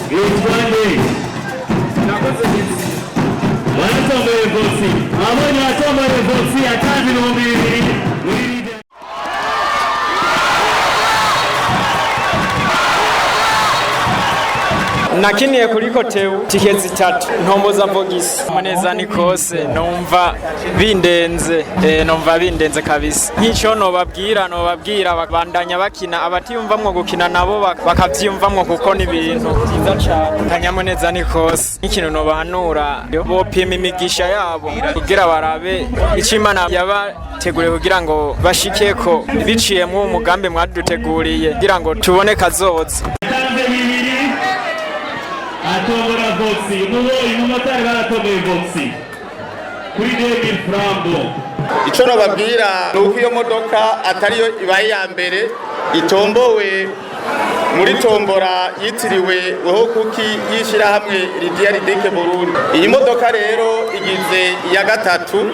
Gitwande wanatomboye bosi abonye watomboye bosi atanze 2,000 nakiniye kuri Kotebu tike zitatu ntomboza Vogisi muneza nikose numva bindenze kabisa nk'icyo nobabwira bandanya bakina abatiyumvamwo gukina nabo bakavyumvamwo kuko ni ibintu byiza cyane kanyamuneza nikose ikintu nobahanura bopima imigisha yabo kugira barabe icimana yabateguriye kugira ngo bashikeko biciye mu mugambi mwaduteguriye kugira ngo tubone kazoza atombora boxi umumotari baratomboye boxi kuri 2000 francs. Ico nobabwira nuko iyo modoka atariyo ibaye ya mbere itombowe muri tombora yitiriwe weho kuki yishira hamwe Lydia Ridike Burundi. Iyi modoka rero igize iya gatatu,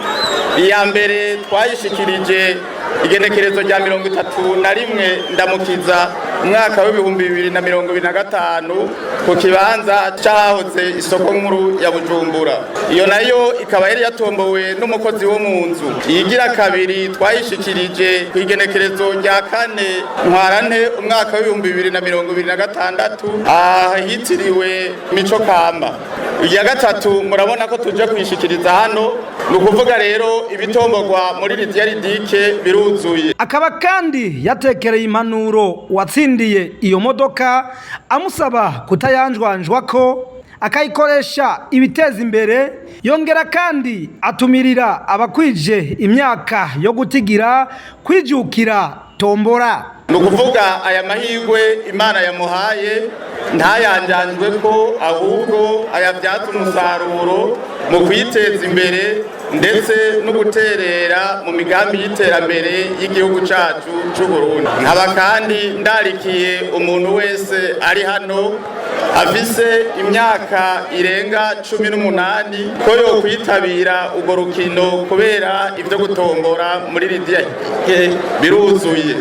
iya mbere twayishikirije igenekerezo rya 31 ndamukiza umwaka w'ibihumbi 2025 ku kibanza cyahoze isoko nkuru ya Bujumbura. Iyo nayo ikaba yari yatombowe n'umukozi wo mu nzu. Iyigira kabiri twayishikirije ku igenekerezo rya 4 ntwarante umwaka w'ibihumbi 2026 ahitiriwe Mico Kamba. Iya gatatu murabona ko tuje kuyishikiriza hano, nukuvuga rero ibitombogwa muri Lydia Ridike biruzuye. Akaba kandi yatekereye impanuro watsindiye iyo modoka amusaba kutayanjwanjwa ko akayikoresha ibiteza imbere, yongera kandi atumirira abakwije imyaka yo gutigira kwijukira tombora. Nukuvuga aya mahirwe Imana yamuhaye ntayanjanjwe ko ahubwo ayavyaza umusaruro mu kwiteza imbere ndetse no guterera mu migambi y'iterambere y'igihugu cacu c'u Burundi. Nkaba kandi ndarikiye umuntu wese ari hano afise imyaka irenga 18 ko yo kwitabira urwo rukino kubera ivyo gutombora muri Lydia biruzuye.